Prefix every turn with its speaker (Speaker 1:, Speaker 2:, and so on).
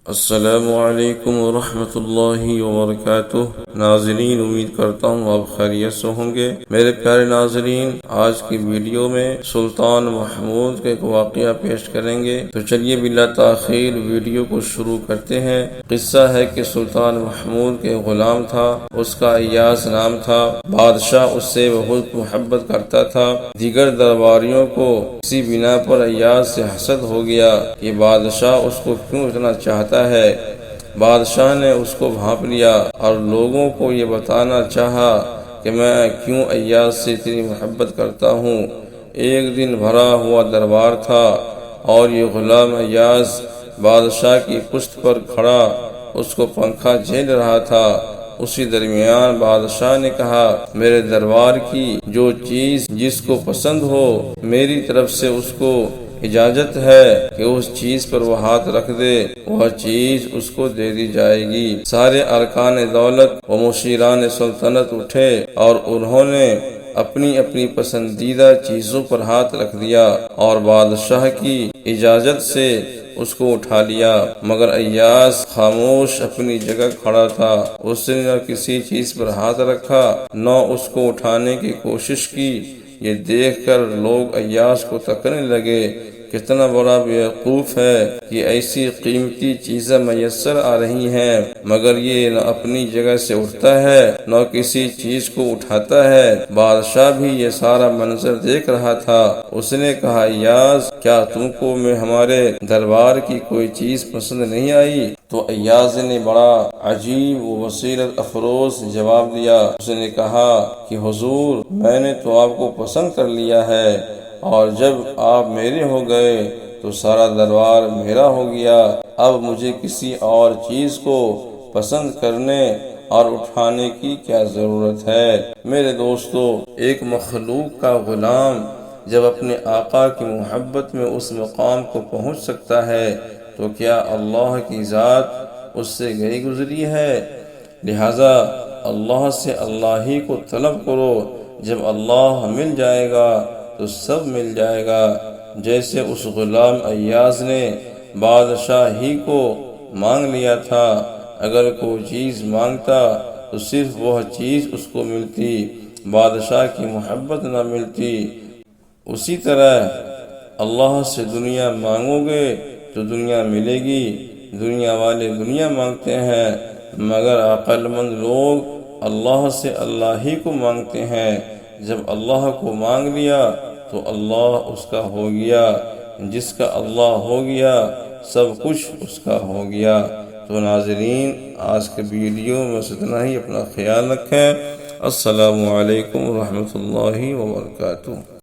Speaker 1: السلام علیکم ورحمۃ اللہ وبرکاتہ۔ ناظرین، امید کرتا ہوں آپ خیریت سے ہوں گے۔ میرے پیارے ناظرین، آج کی ویڈیو میں سلطان محمود کا ایک واقعہ پیش کریں گے، تو چلیے بلا تاخیر ویڈیو کو شروع کرتے ہیں۔ قصہ ہے کہ سلطان محمود کے غلام تھا، اس کا ایاز نام تھا۔ بادشاہ اس سے بہت محبت کرتا تھا۔ دیگر درباریوں کو اسی بنا پر ایاز سے حسد ہو گیا کہ بادشاہ اس کو کیوں اتنا چاہتا ہے۔ بادشاہ نے اس کو بھانپ لیا اور لوگوں کو یہ بتانا چاہا کہ میں کیوں ایاز سے اتنی محبت کرتا ہوں۔ ایک دن بھرا ہوا دربار تھا اور یہ غلام ایاز بادشاہ کی پشت پر کھڑا اس کو پنکھا جھیل رہا تھا۔ اسی درمیان بادشاہ نے کہا، میرے دربار کی جو چیز جس کو پسند ہو، میری طرف سے اس کو اجازت ہے کہ اس چیز پر وہ ہاتھ رکھ دے، وہ چیز اس کو دے دی جائے گی۔ سارے ارکان دولت و مشیران سلطنت اٹھے اور انہوں نے اپنی اپنی پسندیدہ چیزوں پر ہاتھ رکھ دیا اور بادشاہ کی اجازت سے اس کو اٹھا لیا، مگر ایاز خاموش اپنی جگہ کھڑا تھا۔ اس نے نہ کسی چیز پر ہاتھ رکھا نہ اس کو اٹھانے کی کوشش کی۔ یہ دیکھ کر لوگ ایاز کو تکنے لگے، کتنا بڑا بیوقوف ہے کہ ایسی قیمتی چیزیں میسر آ رہی ہیں مگر یہ نہ اپنی جگہ سے اٹھتا ہے نہ کسی چیز کو اٹھاتا ہے۔ بادشاہ بھی یہ سارا منظر دیکھ رہا تھا۔ اس نے کہا، ایاز، کیا تم کو میں ہمارے دربار کی کوئی چیز پسند نہیں آئی؟ تو ایاز نے بڑا عجیب و بصیرت افروز جواب دیا۔ اس نے کہا کہ حضور، میں نے تو آپ کو پسند کر لیا ہے، اور جب آپ میرے ہو گئے تو سارا دربار میرا ہو گیا۔ اب مجھے کسی اور چیز کو پسند کرنے اور اٹھانے کی کیا ضرورت ہے؟ میرے دوستو، ایک مخلوق کا غلام جب اپنے آقا کی محبت میں اس مقام کو پہنچ سکتا ہے تو کیا اللہ کی ذات اس سے گئی گزری ہے؟ لہذا اللہ سے اللہ ہی کو طلب کرو۔ جب اللہ مل جائے گا تو سب مل جائے گا۔ جیسے اس غلام ایاز نے بادشاہ ہی کو مانگ لیا تھا، اگر کوئی چیز مانگتا تو صرف وہ چیز اس کو ملتی، بادشاہ کی محبت نہ ملتی۔ اسی طرح اللہ سے دنیا مانگو گے تو دنیا ملے گی۔ دنیا والے دنیا مانگتے ہیں مگر عقل مند لوگ اللہ سے اللہ ہی کو مانگتے ہیں۔ جب اللہ کو مانگ لیا تو اللہ اس کا ہو گیا، جس کا اللہ ہو گیا سب کچھ اس کا ہو گیا۔ تو ناظرین، آج کے ویڈیو میں اتنا ہی۔ اپنا خیال رکھیں۔ السلام علیکم ورحمۃ اللہ وبرکاتہ۔